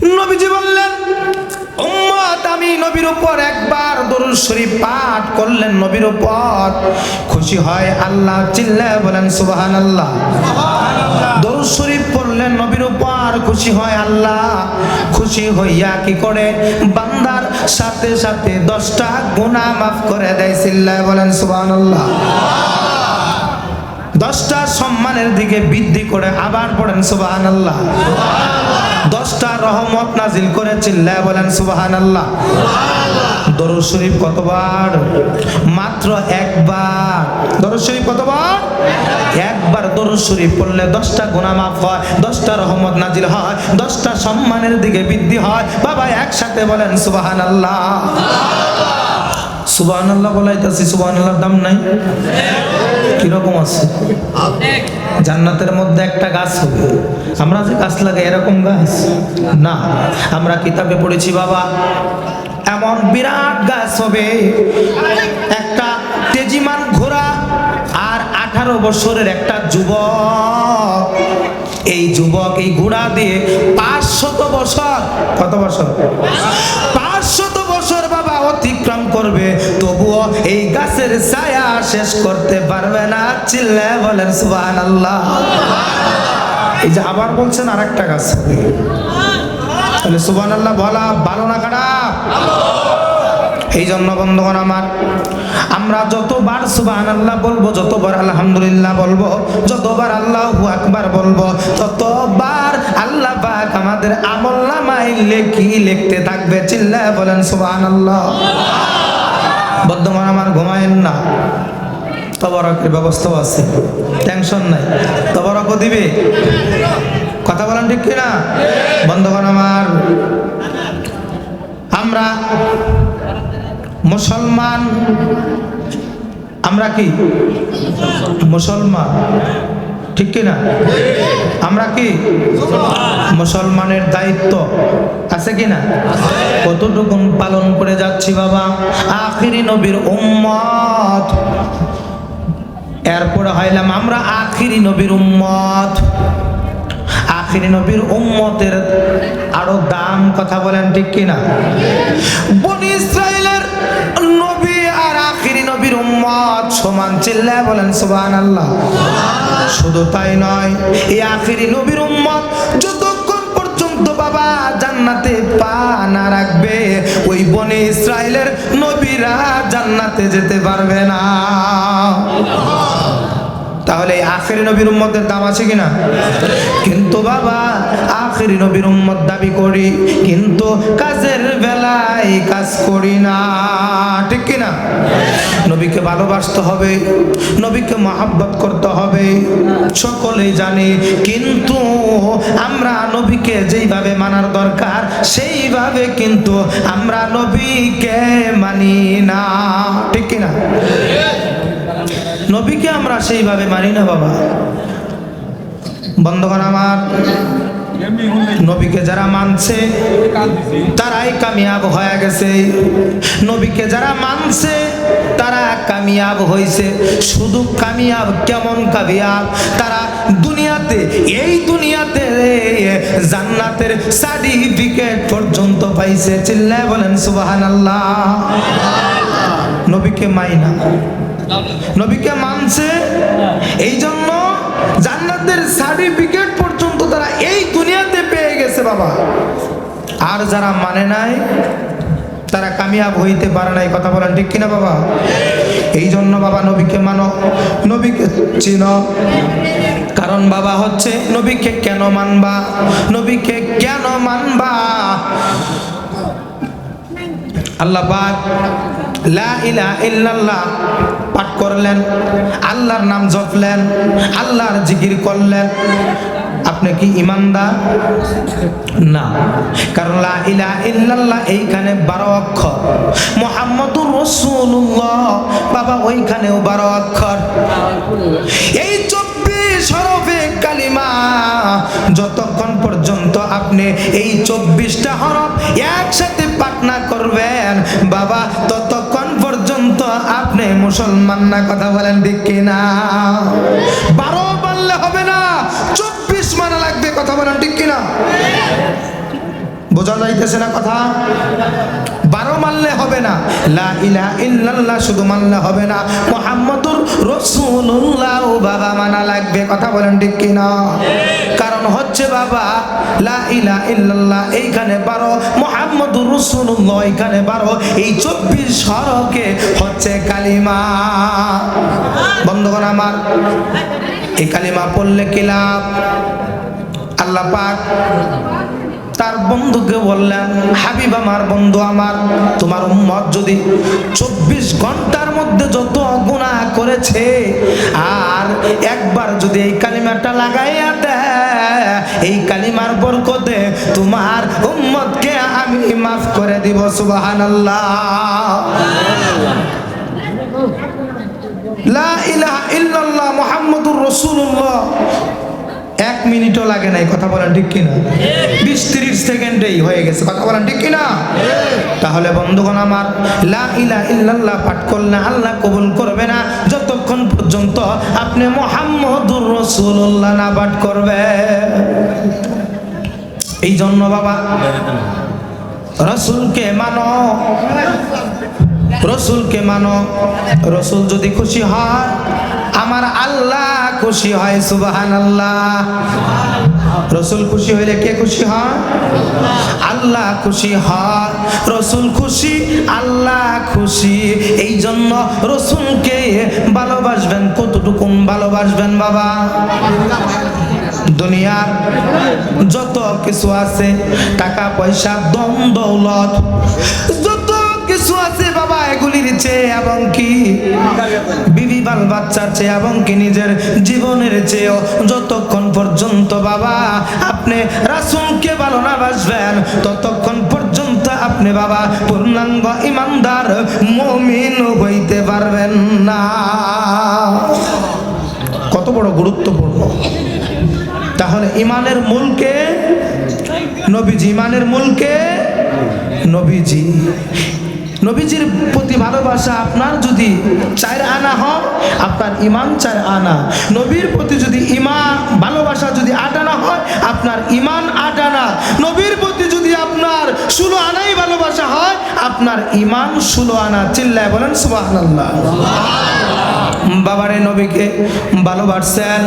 নবীজি বললেন, উম্মত আমি নবীর উপর একবার দরুদ শরীফ পাঠ করলেন, নবীর উপর খুশি হয় আল্লাহ। চিল্লায় বলেন সুবহানাল্লাহ। দরুদ শরীফ পড়লেন, নবীর উপর খুশি হয় আল্লাহ। খুশি হইয়া কি করে বান্দার সাথে সাথে 10টা গুনাহ মাফ করে দেয়। চিল্লায় বলেন সুবহানাল্লাহ। 10টা সম্মানের দিকে বৃদ্ধি করে, আবার পড়েন সুবহানাল্লাহ। 10টা রহমত নাজিল করে। চিল্লায় বলেন সুবহানাল্লাহ। দরুদ শরীফ কতবার? মাত্র একবার। দরুদ শরীফ কতবার? একবার দরুদ শরীফ পড়লে 10টা গুনাহ মাফ হয়, 10টা রহমত নাজিল হয়, 10টা সম্মানের দিকে বৃদ্ধি হয়। বাবা একসাথে বলেন সুবহানাল্লাহ। সুবহানাল্লাহ বলাইতাছি, সুবহানাল্লাহর দাম নাই? কিরকম আছে? জান্নাতের মধ্যে একটা গাছ হবে। আমরা যে গাছ লাগাই এরকম গাছ না, আমরা কিতাবে পড়েছি বাবা, এমন বিরাট গাছ হবে, একটা তেজিমান ঘোড়া আর 18 বছরের একটা যুবক। এই যুবক এই ঘোড়া দিয়ে 500 বছর, কত বছর? 500 বছর বাবা অতিক্রম করবে, তবুও এই গাছের ছায়া শেষ করতে পারবে না। চিল্লায় বলেন সুবহানাল্লাহ। এই যে আবার বলছেন আরেকটা গাছ, তাহলে সুবহানাল্লাহ বলা ভালো না খারাপ? এই জন্য বন্ধুগণ আমার, আমরা যতবার সুবহানাল্লাহ বলবো, যতবার আলহামদুলিল্লাহ বলবো, যতবার আল্লাহু আকবার বলবো, ততবার আল্লাহ পাক আমাদের আমলনামায় লেখি লিখতে থাকবে। চিল্লায় বলেন সুবহানাল্লাহ। বন্ধুগণ আমার, ঘুমায়েন না, তবরকের ব্যবস্থা আছে, টেনশন নাই, তবরকও দিবে। কথা বলেন ঠিক কিনা? বন্ধুগণ আমার, আমরা মুসলমান, আমরা কি মুসলমান? ঠিক কিনা? আমরা কি মুসলমানের দায়িত্ব আছে কিনা? কতটুকু পালন করে যাচ্ছি বাবা? আখিরি নবীর উম্মত, এরপরে হইলাম আমরা আখিরি নবীর উম্মত। আখিরি নবীর উম্মতের আরো দাম, কথা বলেন ঠিক কিনা? বনি ইসরাইলের নবী আর আখিরি নবীর উম্মত সমান। চিল্লায় বলেন সুবহানাল্লাহ। শুধু তাই নয়, এই আখিরি নবীর উম্মত যতক্ষণ পর্যন্ত বাবা জান্নাতে পা না রাখবে, ওই বনি ইসরাইলের নবীরা জান্নাতে যেতে পারবে না। তাহলে আখিরি নবীর উম্মতের দাম আছে কিনা? কিন্তু বাবা আখিরি নবীর উম্মত দাবি করি, কিন্তু কাজের বেলায় কাজ করি না। ঠিক কিনা? নবীকে ভালোবাসতে হবে, নবীকে মহব্বত করতে হবে, সকলেই জানি, কিন্তু আমরা নবীকে যেইভাবে মানার দরকার সেইভাবে কিন্তু আমরা নবীকে মানি না। ঠিক কিনা? নবীকে আমরা সেইভাবে মানি না বাবা। বন্ধুগণ আমার, নবীকে যারা মানছে তারাই কামিয়াব হয়ে গেছে, নবীকে যারা মানছে তারা কামিয়াব হয়েছে। শুধু কামিয়াব কেমন কামিয়াব? তারা দুনিয়াতে, এই দুনিয়াতে জান্নাতের সার্টিফিকেট পর্যন্ত পাইছে। চিল্লায় বলেন সুবহানাল্লাহ। নবীকে মাইনা, নবীকে মানছে, এই জন্য জান্নাতের সার্টিফিকেট পর্যন্ত তারা এই দুনিয়াতে পেয়ে গেছে বাবা। আর যারা মানে নাই তারা কামিয়াব হইতে পারে নাই। কথা বলেন ঠিক কিনা বাবা? এই জন্য বাবা নবীকে মানো, নবীকে চিনো। কারণ বাবা হচ্ছে, নবীকে কেন মানবা? নবীকে কেন মানবা? আল্লাহ পাক লা ইলাহা ইল্লাল্লাহ পাঠ করলেন, আল্লাহর নাম জপলেন, আল্লাহর জিকির করলেন, আপনি কি ইমানদার? না। কারণ লা ইলাহা ইল্লাল্লাহ এইখানে 12 অক্ষর, মুহাম্মাদুর রাসূলুল্লাহ বাবা ওইখানেও 12 অক্ষর। এই 24 হরফে কালিমা যতক্ষণ পর্যন্ত আপনি এই 24টা হরফ একসাথে পাঠ না করবেন বাবা, ততক্ষণ পর্যন্ত আপনি মুসলমান না। কথা বলেন ঠিক কিনা? 12 মানলে হবে না, 24 মানা লাগবে। কথা বলেন ঠিক কিনা? বোঝা যাইতেছে না কথা? 12 মানলে হবে না, লা ইলাহা ইল্লাল্লাহ শুধু মানলে হবে না, মুহাম্মাদুর রাসূলুল্লাহ বাবা মানা লাগবে। কথা বলেন ঠিক কি না? কারণ হচ্ছে বাবা, লা ইলাহা ইল্লাল্লাহ এইখানে 12, মুহাম্মাদুর রাসূলুল্লাহ এইখানে 12, এই 24 হরফে হচ্ছে কালিমা। বন্ধুগণ আমার, এই কালিমা পড়লে কি লাভ? আল্লাহ পাক তার বন্ধুকে বললেন, হাবিব আমার, বন্ধু আমার, তোমার উম্মত যদি 24 ঘন্টার মধ্যে যত গুনাহ করেছে আর একবার যদি এই কালিমাটা লাগাইয়া দেয়, এই কালিমার বরকতে তোমার উম্মতকে আমি মাফ করে দিব। সুবহানাল্লাহ। লা ইলাহা ইল্লাল্লাহ মুহাম্মাদুর রাসূলুল্লাহ 1 মিনিটও লাগে নাই। কথা বলেন ঠিক কিনা? 20-30 সেকেন্ডেই হয়ে গেছে। কথা বলেন ঠিক কিনা? তাহলে বন্ধুগণ আমার, লা ইলাহা ইল্লাল্লাহ পাঠ করলে আল্লাহ কবুল করবে না যতক্ষণ পর্যন্ত আপনি মুহাম্মাদুর রাসূলুল্লাহ না পাঠ করবে। এই জন্য বাবা, রাসূলকে মানো, রসুলকে মানো। রসুল যদি খুশি হয়, আমার আল্লাহ খুশি হয়। সুবহানাল্লাহ। রসুল খুশি হইলে কে খুশি হয়? আল্লাহ খুশি হয়। রসুল খুশি, আল্লাহ খুশি। এই জন্য রসুলকে ভালোবাসবেন। কতটুকু ভালোবাসবেন বাবা? দুনিয়ার যত কিছু আছে, টাকা পয়সা, দম দৌলত, যত কিছু আছে বাবা, এগুলির চেয়ে এবং কি বিবি বাল বাচ্চার চেয়ে এবং কি নিজের জীবনের চেয়েও যতক্ষণ পর্যন্ত বাবা আপনি রাসূলকে ভালো না বাসবেন, ততক্ষণ পর্যন্ত আপনি বাবা পূর্ণাঙ্গ ইমানদার মুমিন হইতে পারবেন না। কত বড় গুরুত্বপূর্ণ। তাহলে ইমানের মূলকে নবীজি, ইমানের মূলকে নবীজি। নবীজির প্রতি ভালোবাসা আপনার যদি 4 আনা হয়, আপনার ইমান 4 আনা। নবীর প্রতি যদি ইমান ভালোবাসা যদি 8 আনা হয়, আপনার ইমান 8 আনা। নবীর প্রতি যদি আপনার 16 আনাই ভালোবাসা হয়, আপনার ইমান 16 আনা। চিল্লায় বলেন সুবহানাল্লাহ। বাবারে নবীকে ভালোবাসছেন।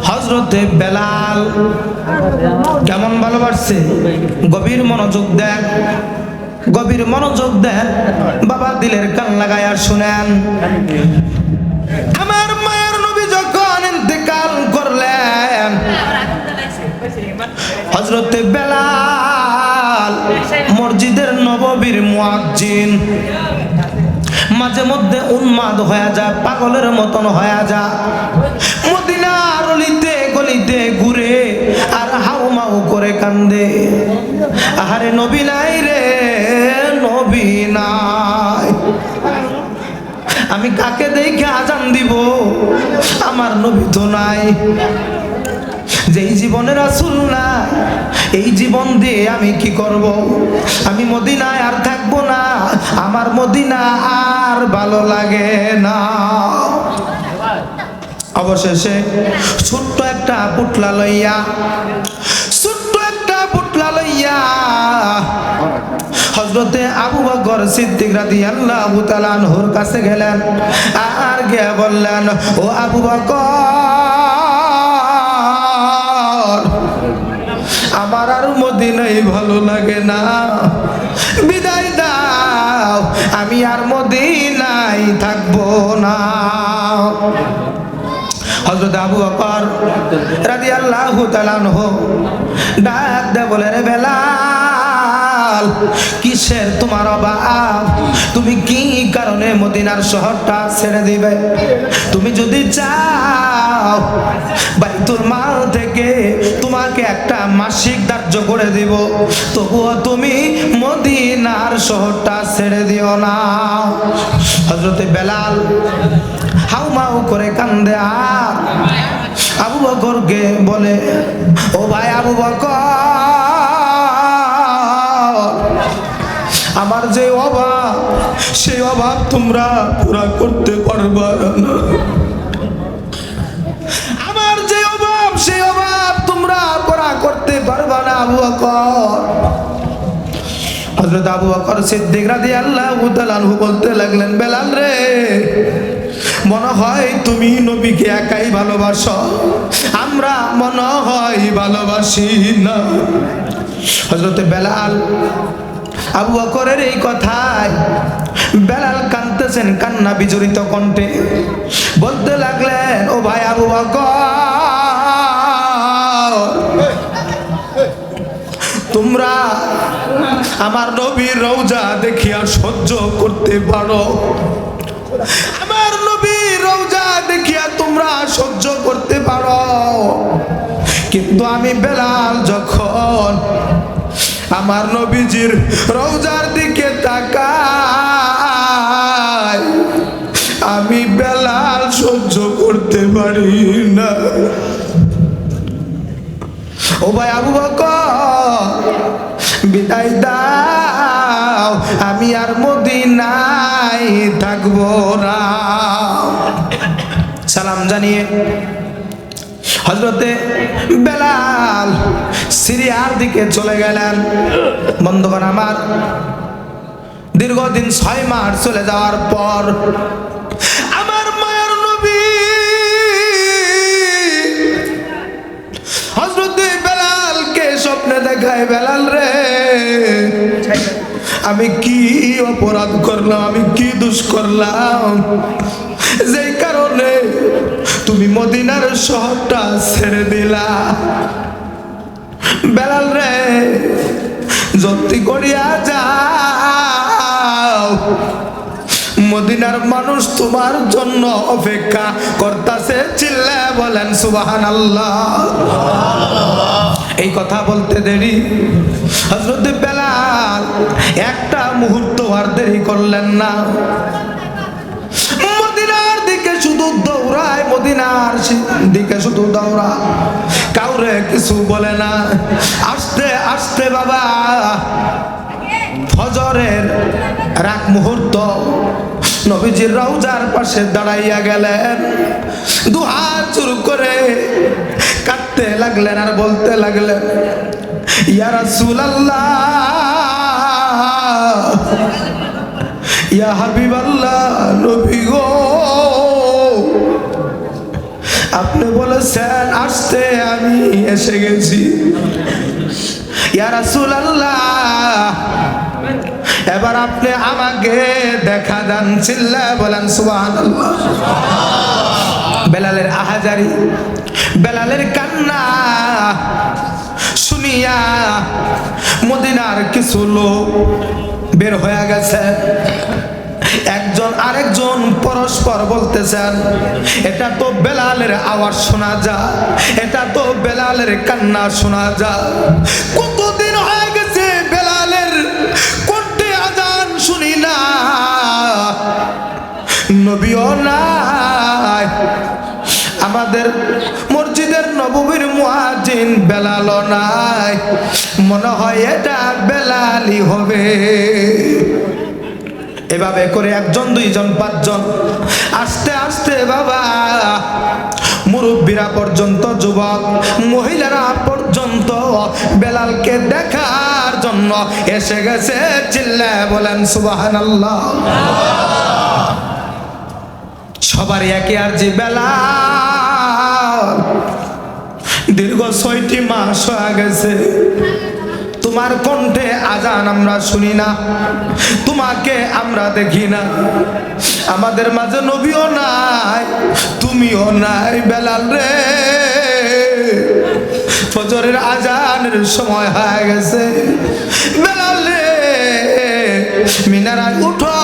হযরতে বেলাল কেমন ভালোবাসছে? গভীর মনোযোগ দেন, গভীর মনোযোগ দেন বাবা, দিলের কান লাগায়া শুনেন। আমার মায়ের নবী যখন ইন্তেকাল করলেন, হযরতে বেলাল মসজিদের নববীর মুয়াজ্জিন, মাঝে মধ্যে উন্মাদ হয়ে যায়, পাগলের মতন হয়ে যায়, মদিনার অলিতে গলিতে ঘুরে আর হাউমাউ করে কান্দে। আহারে নবী নাই রে, নবী নাই। আমি কাকে দেখে আজান দিব? আমার নবী তো নাই। যেই জীবনের রাসূল না, এই জীবন দিয়ে আমি কি করব? আমি মদিনায় আর থাকবো না, আমার মদিনা আর ভালো লাগে না। অবশেষে ছোট্ট একটা পুটলা লইয়া, ছোট্ট একটা পুটলা লইয়া হযরতে আবু বকর সিদ্দিক রাদিয়াল্লাহু তাআলা আনহুর কাছে গেলেন। আর গিয়ে বললেন, ও আবু বকর, আমার আর মদিনায় ভালো লাগে না, বিদায় দাও, আমি আর মদিনায় থাকবো না। হযরত আবু বকর রাদিয়াল্লাহু তাআলা আনহু ডাক দিয়ে বলে, রে বেলাল, কিসের তোমার অভাব? তুমি কি কারণে মদিনার শহরটা ছেড়ে দিবে? তুমি যদি চাও বাইতুল মাল থেকে তোমাকে একটা মাসিক ধার্য করে দিব, তবুও তুমি মদিনার শহরটা ছেড়ে দিও না। হযরতে বেলাল হাউমাউ করে কান্দে। আর আবু বকরকে বলে, ও ভাই আবু বকর, আমার যে অভাব, সেই অভাব তোমরা পুরা করতে পারবা না। আমার যে অভাব, সেই অভাব তোমরা পুরা করতে পারবা না। আবু বকর। হযরত আবু বকর সিদ্দিক রাদিয়াল্লাহু তাআলা আনহু বলতে লাগলেন, বেলাল রে, মনে হয় তুমি নবীকে একাই ভালোবাসো, আমরা মনে হয় ভালোবাসি না। হযরত বেলাল আবু বকরের এই কথায় বেলাল কাঁদতেছেন, কান্না বিজড়িত কণ্ঠে বলতে লাগলেন, ও ভাই আবু বকর, তোমরা আমার নবীর রওজা দেখিয়া সহ্য করতে পারো, আমার নবীর রওজা দেখিয়া তোমরা সহ্য করতে পারো, কিন্তু আমি বেলাল যখন আমার নবীজির রওজার দিকে তাকাই, আমি বেলাল সহ্য করতে পারি না। ও ভাই আবু বকর, বিদায় দাও, আমি আর মদিনায় থাকবো না। সালাম জানিয়ে হযরতে বেলাল সিরিয়ার দিকে চলে গেলেন। বন্ধুগণ আমার, দীর্ঘদিন 6 মাস চলে যাওয়ার পর আমার মায়ের নবী হযরতে বেলালকে স্বপ্নে দেখায়, বেলাল রে, আমি কি অপরাধ করলাম, আমি কি দোষ করলাম, যেই কারণে তুমি মদিনার শহরটা ছেড়ে দিলা। বেলাল রে, যত্তি করিয়া যাও, মদিনার মানুষ তোমার জন্য অপেক্ষা করতেছে। চিল্লা বলেন সুবহানাল্লাহ। এই কথা বলতে দেরি হযরত বেলাল একটা মুহূর্ত আর দেরি করলেন না, মদিনার দিকে শুধু দৌড়ায়, মদিনার দিকে শুধু দৌড়া, কাউরে কিছু বলে না। আস্তে আস্তে বাবা ফজরের রাত মুহূর্ত নবীজির রওজার পাশে দাঁড়াইয়া গেলেন, দুহাত জোড় করে কাঁদতে লাগলেন আর বলতে লাগলেন, ইয়া রাসূলুল্লাহ, ইয়া হাবিবাল্লাহ, নবী গো, আপনি বলেছেন আসতে, আমি এসে গেছি। ইয়া রাসূলুল্লাহ, এবার আপনি আমাকে দেখা দেন। চিল্লা বলেন সুবহানাল্লাহ। বেলালের আহাজারি, বেলালের কান্না শুনিয়া মদিনার কিছু লোক বের হয়ে গেছে। একজন আরেকজন পরস্পর বলতেছেন, এটা তো বেলালের আওয়াজ শোনা যায়, এটা তো বেলালের কান্না শোনা যায়। কতদিন হয়ে গেছে বেলালের কণ্ঠে আজান শুনি না, নবীও নাই, আমাদের মসজিদের নববীর মুয়াজ্জিন বেলালও নাই, মনে হয় এটা বেলালই হবে। এভাবে করে একজন, দুইজন, পাঁচজন, আস্তে আস্তে বাবা মুরব্বীরা পর্যন্ত, যুবক মহিলারা পর্যন্ত বেলালকে দেখার জন্য এসে গেছে। চিল্লায় বলেন সুবহানাল্লাহ। সবারই একে আর যে বেলাল, দীর্ঘ 6টি মাস হয়ে গেছে তোমার কণ্ঠে আজান আমরা শুনি না, তোমাকে আমরা দেখি না, আমাদের মাঝে নবীও নাই, তুমিও নাই। বেলাল রে, ফজরের আজানের সময় হয়ে গেছে, বেলাল রে, মিনারায় উঠো,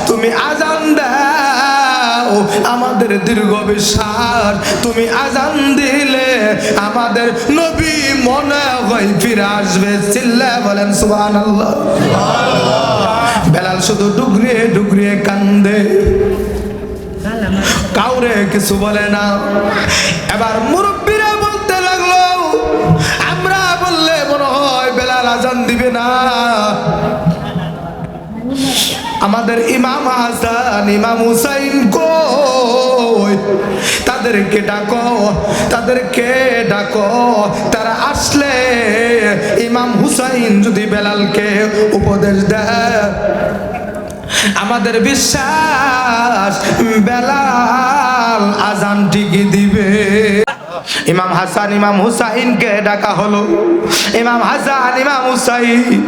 তুমি আজান দাও, আমাদের দীর্ঘ বিশ্বাস, তুমি আজান দিলে আমাদের নবী মনে হয় ফিরে আসবে। চিল্লা বলেন সুবহানাল্লাহ। বেলাল শুধু ডুগরিয়ে ডুগরিয়ে কান্দে, কাউরে কিছু বলে না। এবার মুরব্বীরা বলতে লাগলো, আমরা বললে মনে হয় বেলাল আজান দিবে না, আমাদের ইমাম হাসান, ইমাম হুসাইন কই, তাদেরকে ডাকো, তাদেরকে ডাকো, তারা আসলে ইমাম হুসাইন যদি বেলালকে উপদেশ দেয়, আমাদের বিশ্বাস বেলাল আজান ঠিকই দিবে। ইমাম হাসান ইমাম হুসাইনকে ডাকা হলো। ইমাম হাসান ইমাম হুসাইন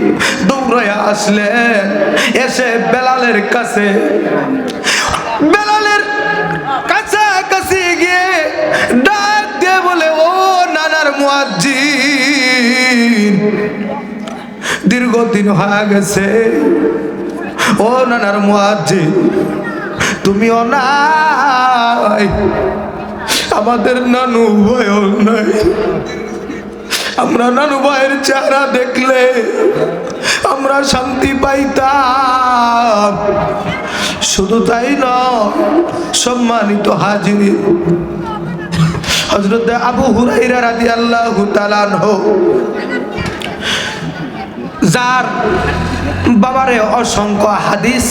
দৌড়ে আসলেন, এসে বেলালের কাছে, বেলালের কাছাকাছি গিয়ে ডাক দিয়ে বলে, ও নানার মুয়াজ্জিন, দীর্ঘদিন হয়ে গেছে, ও নানার মুয়াজ্জিন তুমিও নাই, আমাদের নানু ভাইও নাই। আমরা নানু ভাইয়ের চেহারা দেখলে আমরা শান্তি পাইতাম। শুধু তাই নয়, সম্মানিত হাজির, হযরত আবু হুরায়রা রাদিয়াল্লাহু তাআলা আনহু, যার বাবারে অসংখ্য হাদিস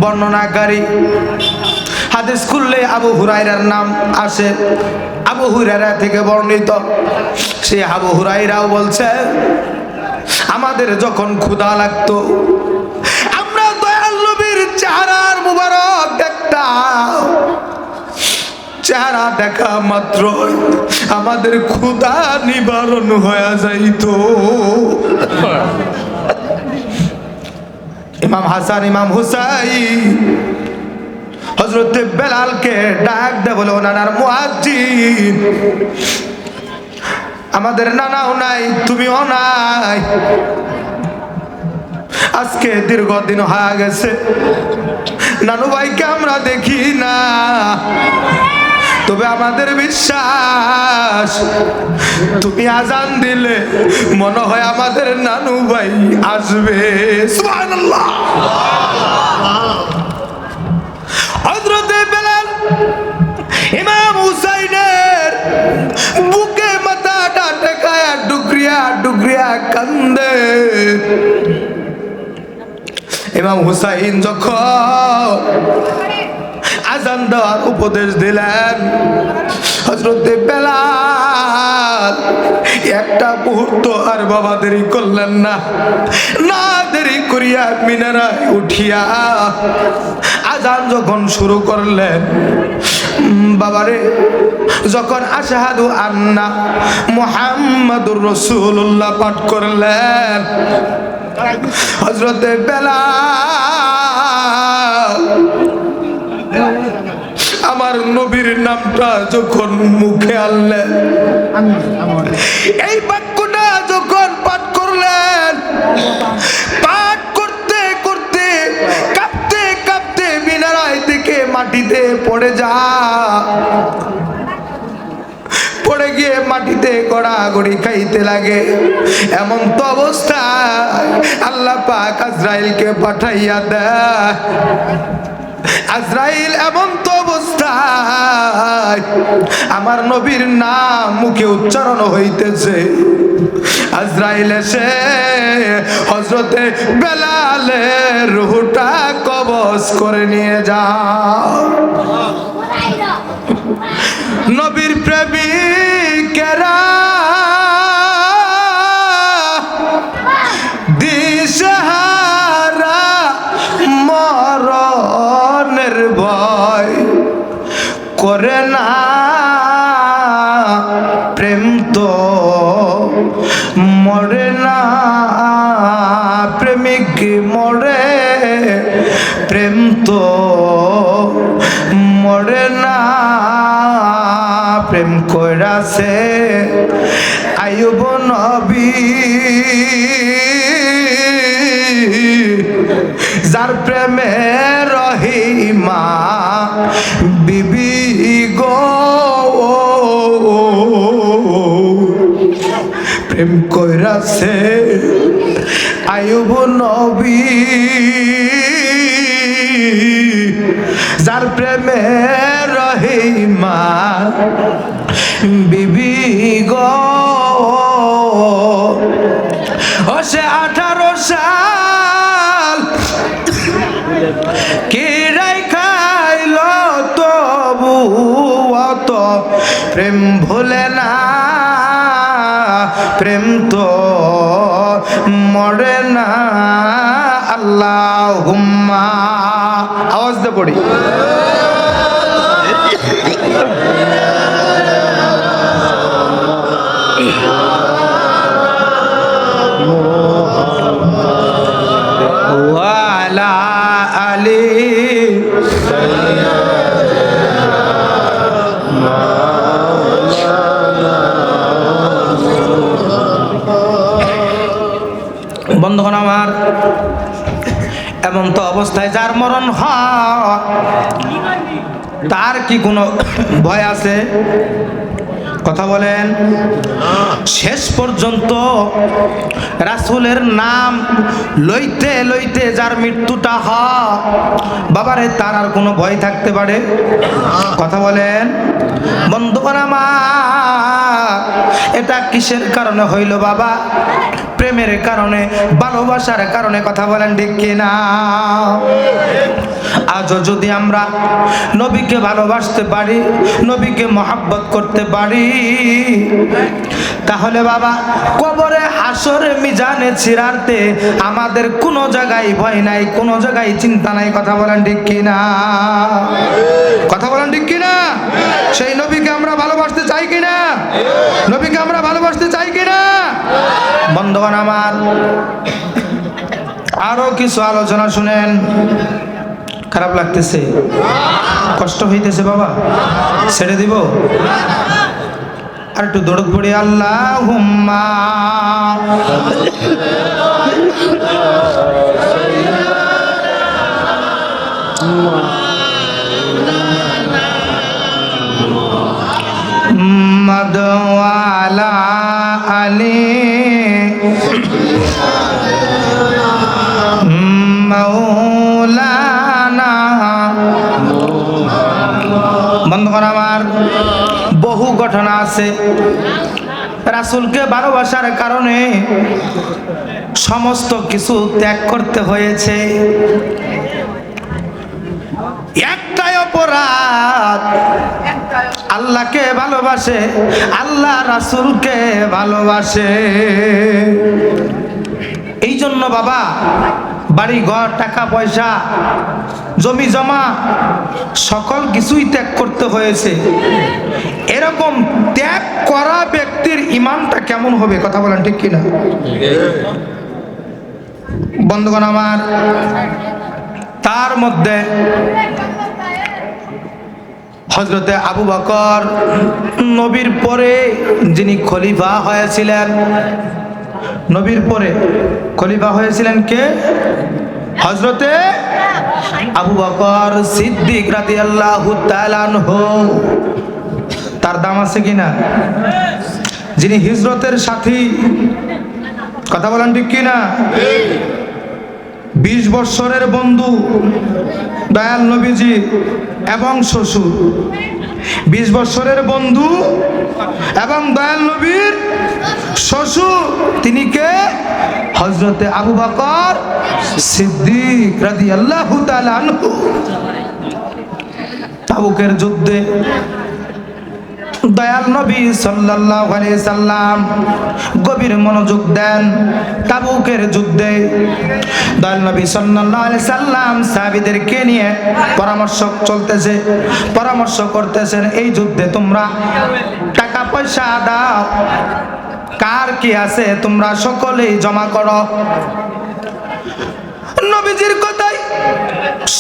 বর্ণনাকারী, হাদিস খুললে আবু হুরায়রার নাম আসে, আবু হুরায়রা থেকে বর্ণিত। সে আবু হুরায়রাও বলছে, আমাদের যখন ক্ষুধা লাগতো, আমরা দয়াল নবীর চেহারার মুবারক দেখতাম, চেহারা দেখা মাত্র আমাদের ক্ষুধা নিবারণ হয়ে যাইতো। ইমাম হাসান ইমাম হুসাইন হযরত বেলালকে ডাক দে বলে, ও নানার মুয়াজ্জিন, আমাদের নানাও নাই, তুমিও নাই, আজকে দীর্ঘদিন হয়ে গেছে, নানু ভাইকে আমরা দেখি না, তবে আমাদের বিশ্বাস তুমি আজান দিলে মনে হয় আমাদের নানু ভাই আসবে। সুবহানাল্লাহ। হযরত বেলাল ইমাম হুসাইনের বুকে মাথাটা টেকায়া ডুকরিয়া ডুকরিয়া কান্দে। ইমাম হুসাইন যখন আজান দেওয়ার উপদেশ দিলেন, হযরত বেলাল একটা মুহূর্ত আর বাবা দেরি করলেন না, না দেরি করিয়া মিনারায় উঠিয়া আজান যখন শুরু করলেন, বাবারে যখন আশহাদু আন্না মুহাম্মাদুর রাসূলুল্লাহ পাঠ করলেন, হযরত বেলাল আমার নবীর নামটা যখন মুখে আনলেন, এই বাক্যটা যখন পাঠ করলেন, পাঠ করতে করতে কাঁপতে কাঁপতে মিনারায় থেকে মাটিতে পড়ে পড়ে গিয়ে মাটিতে গড়াগড়ি খাইতে লাগে। এমন তো অবস্থায় আল্লাহ পাক আজরাইলকে পাঠাইয়া দেয়। আজরাইল এমন তো অবস্থায় আমার নবীর নাম মুখে উচ্চারণ হইতেছে, আজরাইল এসে হযরতে বেলালের রূহটা কবজ করে নিয়ে যাও। নবীর প্রেমিকেরা দিশেহারা মরণের ভয় করে না, প্রেম তো মরে না, প্রেমিক মরে, প্রেম তো মরে না, প্রেম কইরাছে আইয়ুব নবী, যার প্রেমে রহিমা বিবি গো, প্রেম কইরাছে আইয়ুব নবী, যার প্রেমে রহিমা বিবি গো, ও সে 18 সাল কি খাইল তবু অত প্রেম ভুলে না, প্রেম তো মরে না আল্লাহুম্মা। আওয়াজ দিয়ে পড়ি। ওয়ালা আলী বন্ধুগণ আমার, এমন তো অবস্থায় যার মরণ হয় তার কি কোনো ভয় আছে? কথা বলেন। শেষ পর্যন্ত রাসূলের নাম লইতে লইতে যার মৃত্যুটা হয়, বাবারে তার আর কোনো ভয় থাকতে পারে? কথা বলেন। বন্ধুগণ আমার, এটা কিসের কারণে হইল বাবা? প্রেমের কারণে, ভালোবাসার কারণে। কথা বলেন ঠিক কিনা? আজও যদি আমরা নবীকে ভালোবাসতে পারি, নবীকে মহব্বত করতে পারি, তাহলে বাবা কবরে, হাসরে, মিজানে, সিরাতে আমাদের কোনো জায়গায় ভয় নাই, কোনো জায়গায় চিন্তা নাই। কথা বলেন ঠিক কিনা? কথা বলেন ঠিক কিনা? সেই নবীকে আমরা ভালোবাসতে চাই কিনা? নবীকে আমরা ভালোবাসতে চাই কিনা? বন্ধুগণ আমার, আরো কিছু আলোচনা শুনেন। খারাপ লাগতেছে? কষ্ট হইতেছে বাবা? ছেড়ে দিব? আর একটু দৌড় পড়ি। আল্লাহুম্মা ওয়ালা আলী মাওলানা। বন্ধুগণ আমার, বহু ঘটনা আছে রাসূলকে ভালোবাসার কারণে সমস্ত কিছু ত্যাগ করতে হয়েছে। একটাই অপরাধ, আল্লাহকে ভালোবাসে, আল্লাহ রাসূলকে ভালোবাসে। এই জন্য বাবা বাড়ি ঘর, টাকা পয়সা, জমি জমা সকল কিছুই ত্যাগ করতে হয়েছে। এরকম ত্যাগ করা ব্যক্তির ঈমানটা কেমন হবে? কথা বলেন ঠিক কিনা? বন্ধুগণ আমার, তার মধ্যে হযরতে আবু বকর নবীর পরে যিনি খলিফা হয়েছিলেন, নবীর পরে খলিফা হয়েছিলেন কে? হযরতে আবু বকর সিদ্দিক রাদিয়াল্লাহু তাআলা আনহু। তার দাম আছে কিনা? যিনি হিজরতের সাথী। কথা বলেন ঠিক কিনা? 20 বছরের বন্ধু দয়াল নবীজি এবং শ্বশুর। 20 বছরের বন্ধু এবং দয়াল নবীর শ্বশুর, তিনি কে? হযরতে আবু বকর সিদ্দিক রাদিয়াল্লাহু তাআলা আনহু। তাবুকের যুদ্ধে দয়াল নবী সাল্লাল্লাহু আলাইহি সাল্লাম গভীর মনোযোগ দেন। তাবুকের যুদ্ধে দয়াল নবী সাল্লাল্লাহু আলাইহি সাল্লাম সাহাবীদেরকে নিয়ে পরামর্শ চলতেছে, পরামর্শ করতেছেন, এই যুদ্ধে তোমরা টাকা পয়সা দাও, কার কি আছে তোমরা সকলেই জমা করো। নবীজির কথাই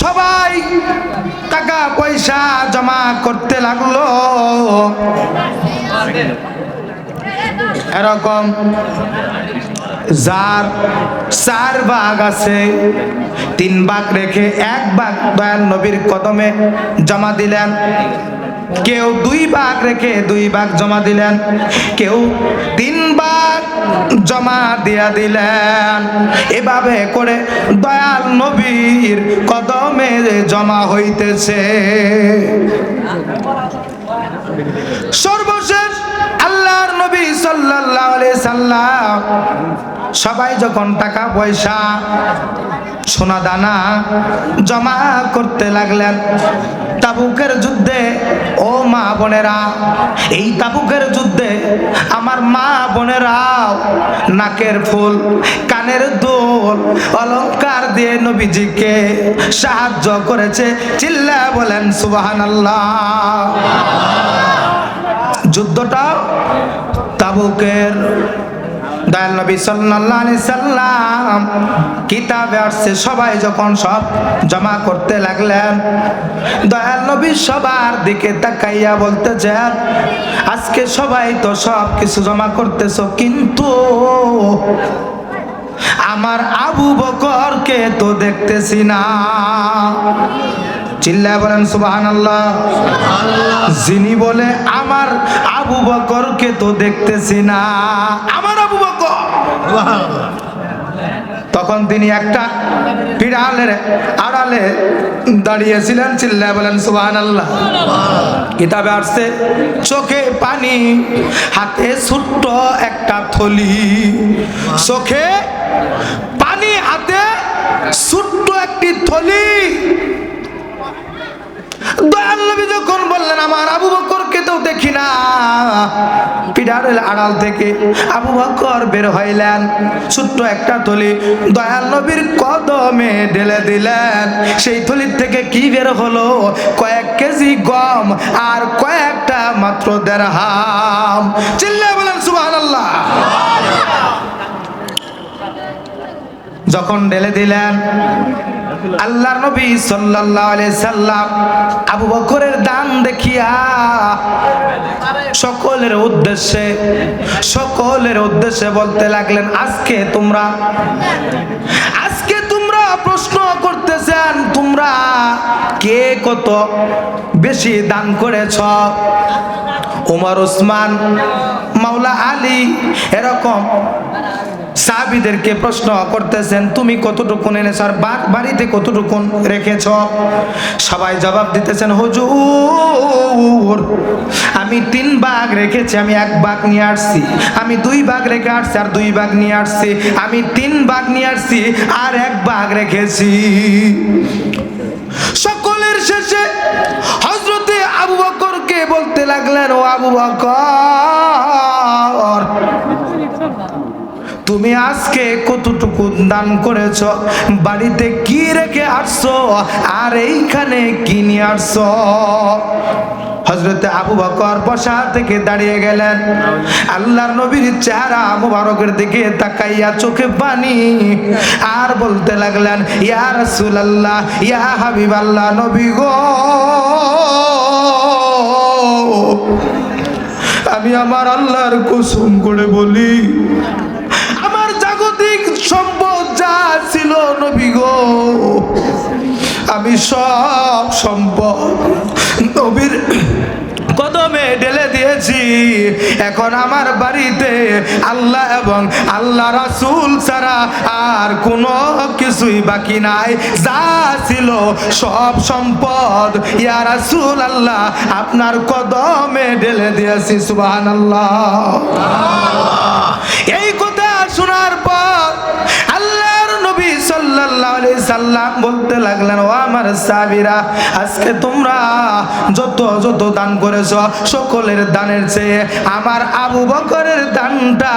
সবাই টাকা পয়সা জমা করতে লাগলো। এরকম যার 4 ভাগ আছে, 3 ভাগ রেখে 1 ভাগ দয়াল নবীর কদমে জমা দিলেন। কেউ 2 ভাগ রেখে 2 ভাগ জমা দিলেন, কেউ 3 ভাগ জমা দিয়া দিলেন। এভাবে করে দয়াল নবীর কদমে জমা হইতেছে। সর্বশেষ আল্লাহর নবী সাল্লাল্লাহু আলাইহি সাল্লাম সবাই যখন টাকা পয়সা সোনা দানা জমা করতে লাগলেন তাবুকের যুদ্ধে, ও মা বোনেরা, এই তাবুকের যুদ্ধে আমার মা বোনেরাও নাকের ফুল কানের দুল অলংকার দিয়ে নবীজিকে সাহায্য করেছে। চিল্লা বলেন সুবহানাল্লাহ। যুদ্ধটা তাবুকের। দয়াল নবী সাল্লাল্লাহু আলাইহি সাল্লাম কিতাবে আসছে সবাই যখন সব জমা করতে লাগলেন, দয়াল নবী সবার দিকে তাকাইয়া বলতেছেন, আজকে সবাই তো সব কিছু জমা করতেছো, কিন্তু আমার আবু বকরকে তো দেখতেছি না। চিল্লায় বলেন সুবহানাল্লাহ। যিনি বলে আমার আবু বকরকে তো দেখতেছি না, আমার আবু বকর। তখন তিনি একটা বিড়ালের আড়ালে দাঁড়িয়েছিলেন। চিল্লায় বলেন সুবহানাল্লাহ। কিতাবে আসছে চোখে পানি, হাতে ছোট্ট একটা থলি। চোখে পানি, হাতে ছোট্ট একটি থলি। দয়াল নবী যখন বললেন আমার আবু বকরকে তো দেখি না, পিডারের আড়াল থেকে আবু বকর বের হইলেন, ছোট্ট একটা থলি দয়াল নবীর কদমে ঢেলে দিলেন। সেই থলির থেকে কি বের হলো? কয়েক কেজি গম আর কয়েকটা মাত্র দিরহাম। চিল্লায় বলেন সুবহানাল্লাহ। যখন ঢেলে দিলেন, আল্লাহর নবী সাল্লাল্লাহু আলাইহি সাল্লাম আবু বকরের দান দেখিয়া সকলের উদ্দেশ্যে বলতে লাগলেন, আজকে তোমরা প্রশ্ন করতেছেন, তোমরা কে কত বেশি দান করেছ? ওমর, ওসমান, মাওলা আলী এরকম সাহাবীদেরকে প্রশ্ন করতেছেন, তুমি কতটুকু এনেছ আর বাড়িতে কতটুকু রেখেছ? সবাই জবাব দিতেছেন, হুজুর আমি 3 ভাগ রেখেছি, আমি 1 ভাগ নিয়ে আসছি। আমি 2 ভাগ রেখে আসছি আর 2 ভাগ নিয়ে আসছি। আমি 3 ভাগ নিয়ে আসছি আর 1 ভাগ রেখেছি। সকলের শেষে হযরতে আবু বকরকে বলতে লাগলেন, ও আবু বকর, তুমি আজকে কতটুকু দান করেছ? বাড়িতে কি রেখে আসছো আর এইখানে কি নিয়ে আসছো? হযরতে আবু বকর বসা থেকে দাঁড়িয়ে গেলেন, আল্লাহর নবীর চেহারা মুবারকের দিকে তাকাইয়া চোখে পানি, আর বলতে লাগলেন, ইয়া রাসূলুল্লাহ, ইয়া হাবিবাল্লাহ, নবী গো, আমি আমার আল্লাহর কসম করে বলি, আমার জাগতিক সম্পদ যা ছিল নবী গো, আমি সব সম্পদ নবীর কদমে ঢেলে দিয়েছি। এখন আমার বাড়িতে আল্লাহ এবং আল্লাহ রাসূল ছাড়া আর কোনো কিছুই বাকি নাই। যা ছিল সব সম্পদ ইয়া রাসূল আল্লাহ আপনার কদমে ঢেলে দিয়েছি। সুবহানাল্লাহ। এই কথা শোনার পর আল্লাহর নবী সাল্লাল্লাহু আলাইহি সাল্লাম বলতে লাগলেন, ও আমার সাহাবীরা, আজকে তোমরা যত দান করেছ সকলের দানের চেয়ে আমার আবু বকরের দানটা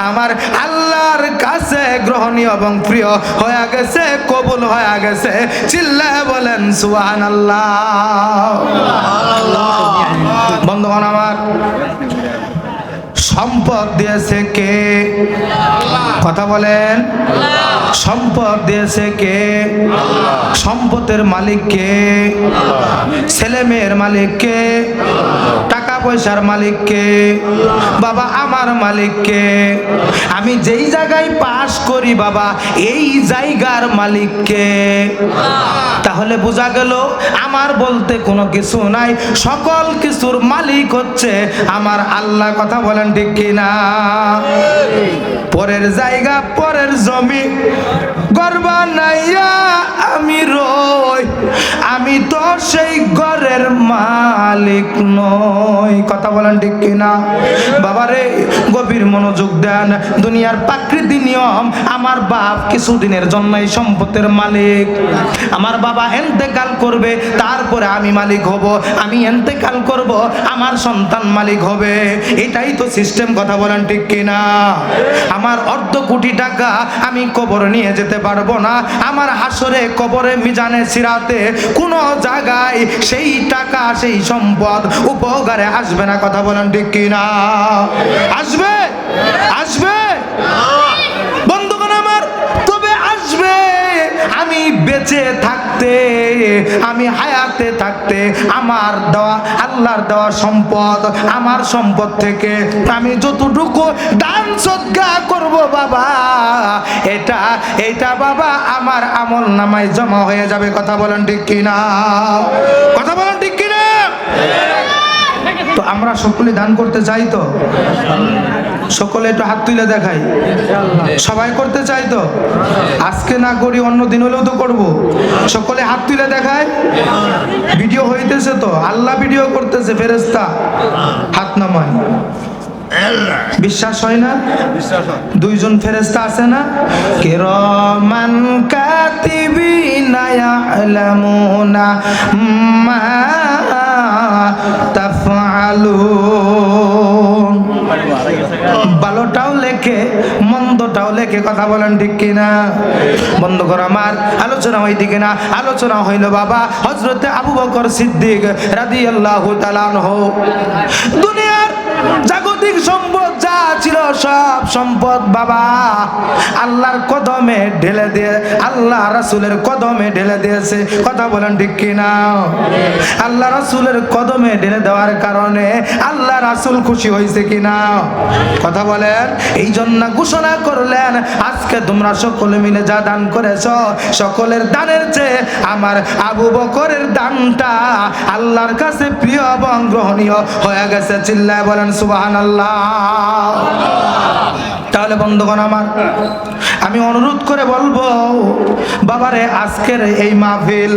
আমার আল্লাহর কাছে গ্রহণীয় এবং প্রিয় হয়ে গেছে, কবুল হয়ে গেছে। চিল্লায় বলেন সুবহানাল্লাহ। বন্ধুগণ আমার, সম্পদ দিয়েছে কে? কথা বলেন। সম্পদ দিয়েছে কে? সম্পদের মালিক কে? ছেলে মেয়ের মালিক কে? টাকা পয়সার মালিক কে? বাবা আমার মালিক কে? আমি যেই জায়গায় পাস করি বাবা এই জায়গার মালিক কে? তাহলে বোঝা গেল আমার বলতে কোনো কিছু নাই, সকল কিছুর মালিক হচ্ছে আমার আল্লাহ। কথা বলেন ঠিক কিনা? পরের জায়গা পরের জমি ঘর বানাইয়া আমি রই, আমি তো সেই ঘরের মালিক নই। কথা বলেন ঠিক কিনা? বাবারে গভীর মনোযোগ দেন। দুনিয়ার প্রাকৃতিক নিয়ম, আমার বাপ কিছুদিনের জন্য এই সম্পদের মালিক। আমার বাবা ইন্তেকাল করবে, তারপরে আমি মালিক হব। আমি ইন্তেকাল করব, আমার সন্তান মালিক হবে। এটাই তো সিস্টেম। কথা বলেন ঠিক কিনা? আমার অর্ধ কোটি টাকা আমি কবরে নিয়ে যেতে পারবো না। আমার হাসরে, কবরে, মিজানে, সিরাতে কোনো জায়গায় সেই টাকা, সেই সম্পদ উপকারে আসবে না। কথা বলেন ঠিক কিনা? আসবে? আসবে বন্ধুগণ আমার? তবে আসবে আমি বেঁচে থাকতে, আমি হায়াতে থাকতে আমার দেওয়া, আল্লাহর দেওয়া সম্পদ, আমার সম্পদ থেকে আমি যতটুকু দান সদকা করব বাবা, এটা বাবা আমার আমল নামায় জমা হয়ে যাবে। কথা বলেন ঠিক কিনা? কথা বলেন ঠিক কিনা? তো আমরা সকলে দান করতে চাই তো? সকলে একটু হাত তুলে দেখাই। সবাই করতে চাই তো? আজকে না করি, অন্য দিন হলেও তো করব। সকলে হাত তুলে দেখায়। ভিডিও হইতেছে তো? আল্লাহ ভিডিও করতেছে, ফেরেশতা হাত নামায়। বিশ্বাস হয় না? দুইজন ফেরেশতা আছে না? কিরামান কাতিবিনা ইয়ালামুনা মা তাফআলুন। ভালোটাও লেখে, মন্দটাও লেখে। কথা বলেন ঠিক কিনা? বন্ধুগণ আমার, আলোচনা হইতে কিনা? আলোচনা হইল বাবা হযরতে আবু বকর সিদ্দিক রাদিয়াল্লাহু তাআলা আনহু। দুনিয়ার জাগতিক সম্পদ যা ছিল সব সম্পদ বাবা আল্লাহর কদমে ঢেলে দিয়ে, আল্লাহ রাসূলের কদমে ঢেলে দিয়েছে। কথা বলেন ঠিক কিনা? আল্লাহ রাসূলের কদমে ঢেলে দেওয়ার কারণে আল্লাহ রাসূল খুশি হয়েছে কিনা? কথা বলেন। এই জন্য ঘোষণা করলেন, আজকে তোমরা সকলে মিলে যা দান করেছ, সকলের দানের চেয়ে আমার আবু বকরের দানটা আল্লাহর কাছে প্রিয় এবং গ্রহণীয় হয়ে গেছে। চিল্লায় বলেন সুবহানাল্লাহ। তাহলে বন্ধুগণ আমার, আমি অনুরোধ করে বলবো বাবারে, আজকের এই মাহফিল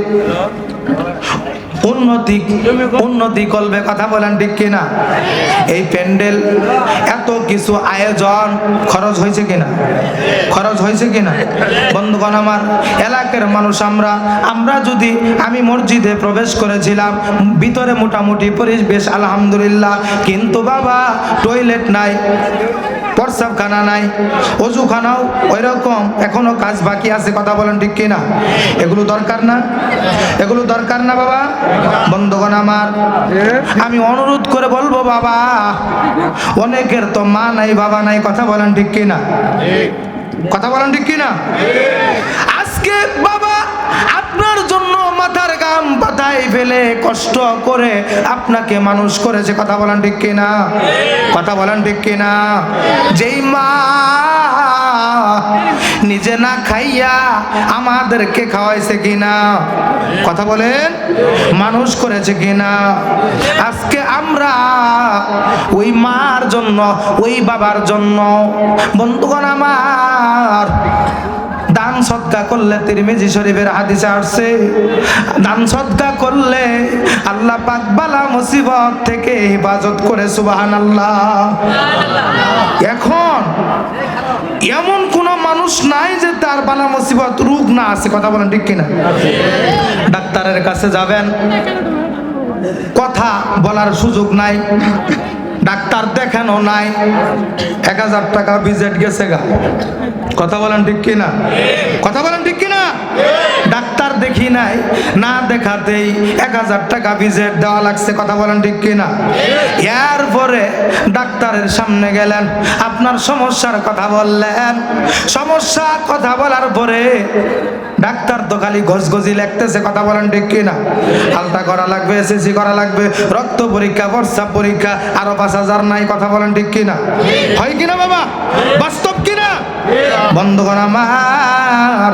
উন্নতি করবে। কথা বলেন ঠিক কিনা? এই প্যান্ডেল, এত কিছু আয়োজন, খরচ হয়েছে কিনা? খরচ হয়েছে কিনা? বন্ধুগণ আমার, এলাকার মানুষ আমরা যদি, আমি মসজিদে প্রবেশ করেছিলাম, ভিতরে মোটামুটি পরিবেশ আলহামদুলিল্লাহ, কিন্তু বাবা টয়লেট নাই, প্রস্রাবখানা নাই, অজুখানাও ওই রকম, এখনো কাজ বাকি আছে। কথা বলেন ঠিক কিনা? এগুলো দরকার না? এগুলো দরকার না বাবা? বন্ধুগণ আমার, আমি অনুরোধ করে বলবো বাবা, অনেকের তো মা নাই, বাবা নাই। কথা বলেন ঠিক কিনা? কথা বলেন ঠিক কিনা? আজকে বাবা আপনার জন্য মাথার ঘাম পাতায় ফেলে কষ্ট করে আপনাকে মানুষ করেছে। কথা বলেন ঠিক কিনা? কথা বলেন ঠিক কিনা? যেই মা নিজে না খাইয়া আমাদেরকে খাওয়াইছে কিনা? কথা বলেন। মানুষ করেছে কিনা? আজকে আমরা ওই মার জন্য, ওই বাবার জন্য বন্ধুগণ আমার দান সদকা করলে, তিরমিজি শরীফের হাদিসে আসছে, দান সদকা করলে আল্লাহ পাক বালা মুসিবত থেকে হেফাজত করে। সুবহানাল্লাহ। এখন এমন কোন মানুষ নাই যে তার বালা মুসিবত, রোগ না আছে। কথা বলেন ঠিক কিনা? ডাক্তারের কাছে যাবেন, কথা বলার সুযোগ নাই, ডাক্তার দেখানো নাই, 1000 টাকা ভিজিট গেছে গা। কথা বলেন ঠিক কিনা? কথা বলেন ঠিক কিনা? ডাক্তার দেখি নাই, না দেখাতেই 1000 টাকা ভিজিট দেওয়া লাগছে। কথা বলেন ঠিক কিনা? এরপরে ডাক্তারের সামনে গেলেন, আপনার সমস্যার কথা বললেন, সমস্যা কথা বলার পরে ডাক্তার তো খালি গজগজি লাগতেছে। কথা বলেন ঠিক কিনা? আলতা করা লাগবে, এসএসসি করা লাগবে, রক্ত পরীক্ষা, প্রস্রাব পরীক্ষা, আরো 5000 নাই। কথা বলেন ঠিক কিনা? হয় কিনা বাবা? বাস্তব কিনা? বন্ধুগণ আমার,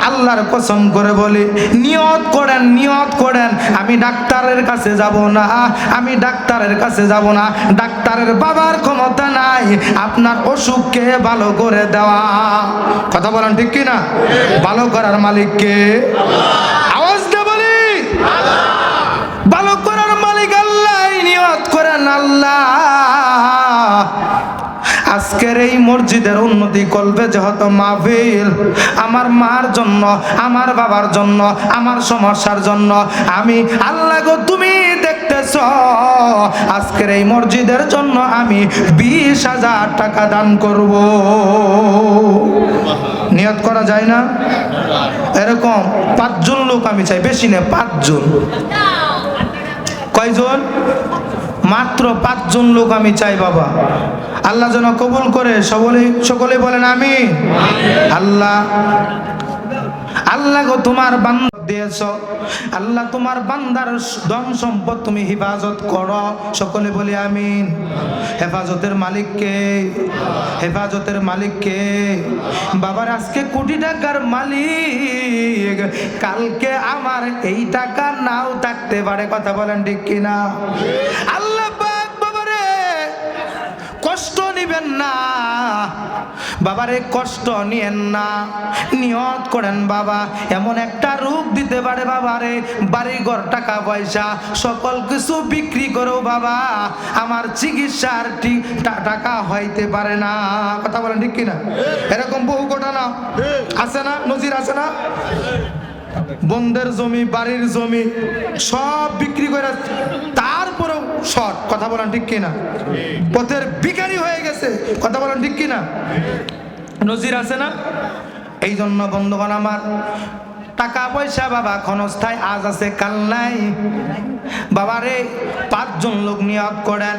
আল্লাহর কসম করে বলি, নিয়ত করেন আমি ডাক্তারের কাছে যাব না, আমি ডাক্তারের কাছে যাব না। ডাক্তারের বাবার ক্ষমতা নাই আপনার অসুখকে ভালো করে দেওয়া। কথা বলেন ঠিক কি না? ভালো করার মালিক কে? আওয়াজ দিয়ে বলি, ভালো করার মালিক আল্লাহ। নিয়ত করেন আল্লাহ আজকের এই মসজিদের উন্নতি করবে যেহেতু মাহফিল, আমার মার জন্য, আমার বাবার জন্য, আমার সমস্যার জন্য আমি আল্লাহ গো তুমি দেখতেছ, আজকের এই মসজিদের জন্য আমি 20,000 টাকা দান করব। নিয়ত করা যায় না? এরকম 5 জন লোক আমি চাই, বেশি না, 5 জন। কয়জন? মাত্র 5 জন লোক আমি চাই বাবা। আল্লাহ যেন কবুল করে। সকলে বলেন আমিন। আল্লাহ গো তোমার বান্দা দিয়েছ, আল্লাহ তোমার বান্দার ধন সম্পদ তুমি হেফাজত করো। সকলে বলি আমিন। হেফাজতের মালিক কে? হেফাজতের মালিক কে? বাবার আজকে কোটি টাকার মালিক, কালকে আমার এই টাকা নাও থাকতে পারে। কথা বলেন ঠিক কিনা? আল্লাহ পাক বাবারে কষ্ট নিবেন না, বাবারে কষ্ট নিয়েন না। নিয়ত করেন বাবা এমন একটা রূপ দিতে পারে বাবারে, বাড়ি ঘর টাকা পয়সা সকল কিছু বিক্রি করো বাবা, আমার চিকিৎসার টাকা হইতে পারে না। কথা বলেন ঠিক কিনা? এরকম বহু ঘটনা আছে না? নজির আছে না? বন্ধের জমি, বাড়ির জমি সব বিক্রি করে তারপরেও শর্ট। কথা বলেন ঠিক কিনা? পথের ভিখারি হয়ে গেছে। কথা বলেন ঠিক কিনা? নজির আছে না? এই জন্য বন্ধুগণ আমার, টাকা পয়সা বাবা ক্ষণস্থায়ী, আজ আছে কাল নাই। বাবারে 5 জন লোক নিয়োগ করেন,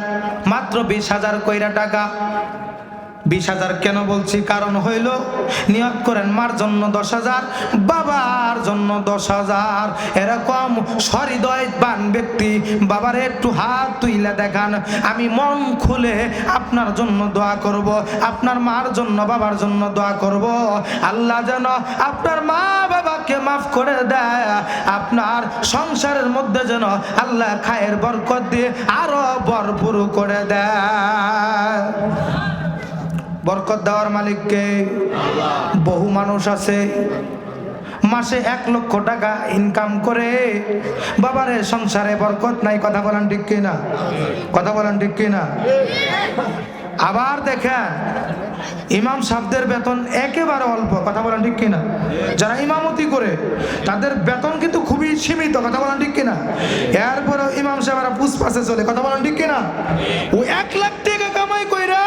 মাত্র 20,000 কইরা টাকা। 20,000 কেন বলছি? কারণ হইল নিয়ত করেন মার জন্য 10,000, বাবার জন্য 10,000। এরকম সহৃদয়বান ব্যক্তি বাবারে একটু হাত তুইলা দেখান, আমি মন খুলে আপনার জন্য দোয়া করব, আপনার মার জন্য, বাবার জন্য দোয়া করব। আল্লাহ যেন আপনার মা বাবাকে মাফ করে দেয়, আপনার সংসারের মধ্যে যেন আল্লাহ খায়ের বরকত দিয়ে আরো ভরপুর করে দেয়। বরকত দেওয়ার মালিককে? বহু মানুষ আছে মাসে 1 লক্ষ টাকা ইনকাম করে, বাবারে সংসারে বরকত নাই। কথা বলেন ঠিক কিনা? কথা বলেন ঠিক কিনা? আবার দেখেন ইমাম সাহেবদের বেতন একেবারে অল্প। কথা বলেন ঠিক কিনা? যারা ইমামতি করে তাদের বেতন কিন্তু খুবই সীমিত। কথা বলেন ঠিক কিনা? এরপরে ইমাম সাহেবরা পুষ্পাশে চলে। কথা বলেন ঠিক কিনা? ও 1 লাখ টাকা কামাই কইরা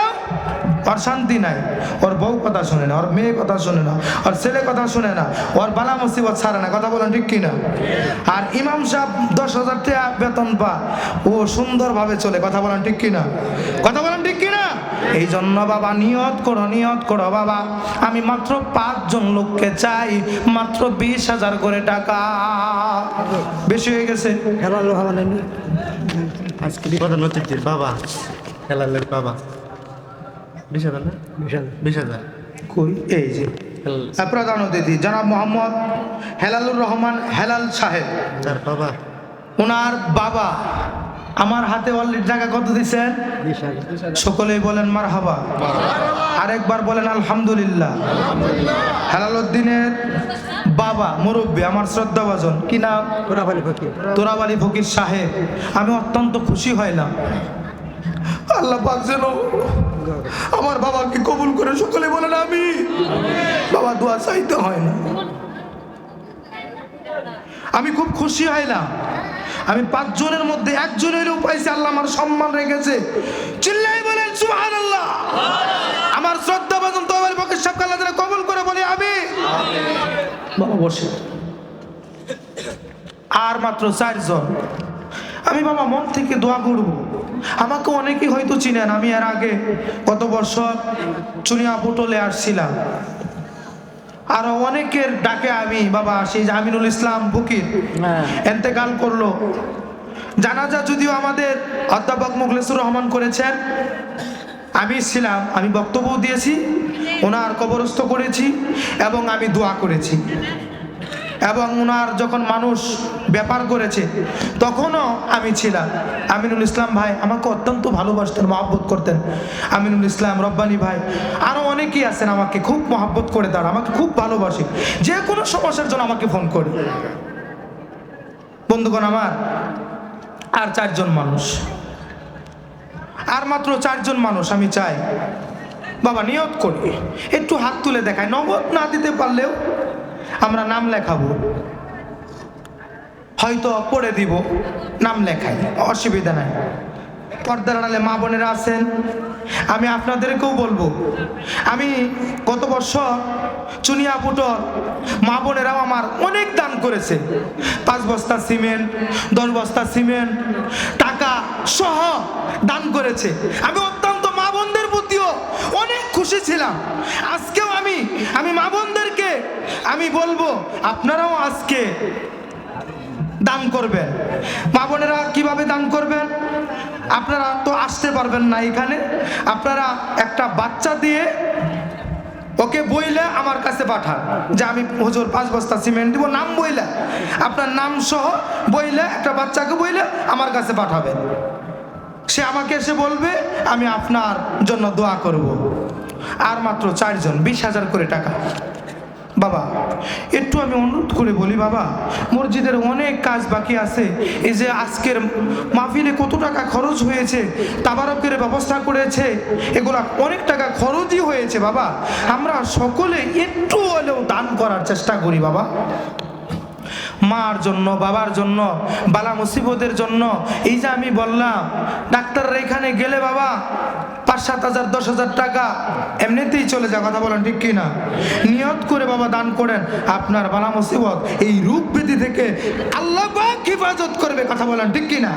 ওর শান্তি নাই, ওর বউ কথা শুনে না, ওর মেয়ে কথা শুনে না, ওর ছেলে কথা শুনে না, ওর বালা মুসিবত ছাড়ে না। কথা বলেন ঠিক কিনা? আর ইমাম সাহেব 10,000 টাকা বেতন পা, ও সুন্দরভাবে চলে। কথা বলেন ঠিক কিনা? কথা বলেন ঠিক কিনা? এই জন্য বাবা নিয়ত করো বাবা, আমি মাত্র 5 জন লোককে চাই, মাত্র 20,000 করে টাকা। বেশি হয়ে গেছে। আজকে প্রধান অতিথির বাবা, হেলালের বাবা 20,000 না? 20,000 কই? এই যে প্রধান অতিথি জনাব মোহাম্মদ হেলালুর রহমান হেলাল সাহেব, তার বাবা, ওনার বাবা আমার হাতে অলরেডি টাকা কত দিচ্ছেন? সকলেই বলেন মারহাবা, আরেকবার বলেন আলহামদুলিল্লাহ। হেলালুদ্দিনের বাবা মুরব্বী, আমার শ্রদ্ধাভাজন, কি নাম? তোরাব আলী ফকির সাহেব। আমি অত্যন্ত খুশি হইলাম, আল্লাহ পাক যেন আমার বাবাকে কবুল করে। সকলে বলেন আমি। বাবা দোয়া চাইতে হয় না, আমি খুব খুশি হইলাম। আমি 5 জনের মধ্যে 1 জনের পাইছি, আল্লাহ আমার সম্মান রেখেছে। চিল্লাই বলেন সুবহানাল্লাহ। আমার শ্রদ্ধা ভাজন তোরাব আলী ফকির সাহেবকে আল্লাহ যেন কবুল করে, বলে আমি। বাবা বসে। আর মাত্র 4 জন। আমি বাবা মন থেকে দোয়া করব। আমাকে অনেকেই হয়তো চিনেন, আমি এর আগে গত বছর চুনিয়া পটলে আসছিলাম, আরো অনেকের ডাকে আমি বাবা সেই আমিনুল ইসলাম ফকির এন্তেকাল করলো। জানাজা যদিও আমাদের অধ্যাপক মুখলেসুর রহমান করেছেন, আমি ছিলাম, আমি বক্তব্য দিয়েছি, ওনার কবরস্থ করেছি এবং আমি দোয়া করেছি। এবং ওনার যখন মানুষ ব্যাপার করেছে তখনও আমি ছিলাম। আমিনুল ইসলাম ভাই আমাকে অত্যন্ত ভালোবাসতেন, মহব্বত করতেন। আমিনুল ইসলাম, রব্বানি ভাই, আরও অনেকেই আছেন আমাকে খুব মহব্বত করে, তারা আমাকে খুব ভালোবাসে, যে কোনো সমস্যার জন্য আমাকে ফোন করে। বন্ধুগণ আমার, আর 4 জন মানুষ, আর মাত্র 4 জন মানুষ আমি চাই বাবা নিয়ত করি, একটু হাত তুলে দেখায়, নগদ না দিতে পারলেও আমরা নাম লেখাবো, হয়তো পড়ে দিব, নাম লেখাই, অসুবিধা নাই। পর্দার আড়ালে মা বোনেরা আছেন, আমি আপনাদেরকেও বলবো, আমি গত বছর চুনিয়া পুটর মা বোনেরাও আমার অনেক দান করেছে, 5 বস্তা সিমেন্ট, 10 বস্তা সিমেন্ট, টাকা সহ দান করেছে। আমি অত্যন্ত মা বোনদের প্রতিও অনেক খুশি ছিলাম। আজকেও আমি মা বোনদেরকে আমি বলবো আপনারাও আজকে দান করবেন। মা বোনেরা কিভাবে দান করবেন? আপনারা তো আসতে পারবেন না এখানে, আপনারা একটা বাচ্চা দিয়ে ওকে বইলে আমার কাছে পাঠান যে আমি হুজুর 5 বস্তা সিমেন্ট দিব, নাম বইলে, আপনার নাম সহ বইলে, একটা বাচ্চাকে বইলে আমার কাছে পাঠাবেন। সে আমাকে এসে বলবে, আমি আপনার জন্য দোয়া করব। আর মাত্র 4 জন, 20,000 করে টাকা। বাবা একটু আমি অনুরোধ করে বলি, বাবা মসজিদের অনেক কাজ বাকি আছে। এই যে আজকের মাহফিলে কত টাকা খরচ হয়েছে, তাবারকের ব্যবস্থা করেছে, এগুলা অনেক টাকা খরচই হয়েছে। বাবা আমরা সকলে একটু হলেও দান করার চেষ্টা করি বাবা, মার জন্য, বাবার জন্য, বালা মুসিবতের জন্য। এই যে আমি বললাম ডাক্তাররা এখানে গেলে বাবা 5-7 হাজার 10,000 টাকা এমনিতেই চলে যায়, কথা বলেন ঠিক কিনা? নিয়ত করে বাবা দান করেন, আপনার বালা মুসিবত এই রোগ ব্যাধি থেকে আল্লাহ পাক হেফাজত করবে, কথা বলেন ঠিক কিনা?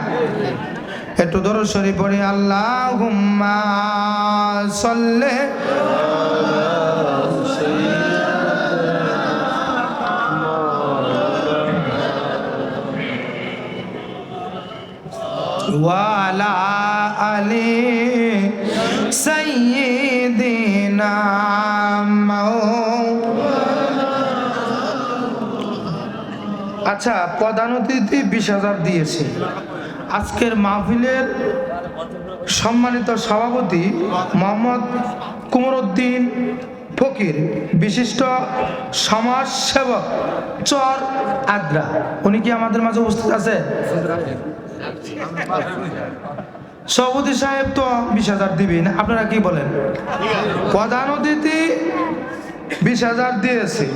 একটু দরুদ শরীফ পড়ে, আল্লাহুম্মা সাল্লি ওয়ালা আলি সাইয়্যিদিনা আচ্ছা, প্রধান অতিথি 20,000 দিয়েছে। আজকের মাহফিলের সম্মানিত সভাপতি মোহাম্মদ কুমরউদ্দিন ফকির, বিশিষ্ট সমাজসেবক, চর আদ্রা, উনি কি আমাদের মাঝে উপস্থিত আছে? সভাপতি সাহেব তো 20,000 দিবেন, আপনারা কি বলেন? প্রধান অতিথি 20,000 দিয়েছে,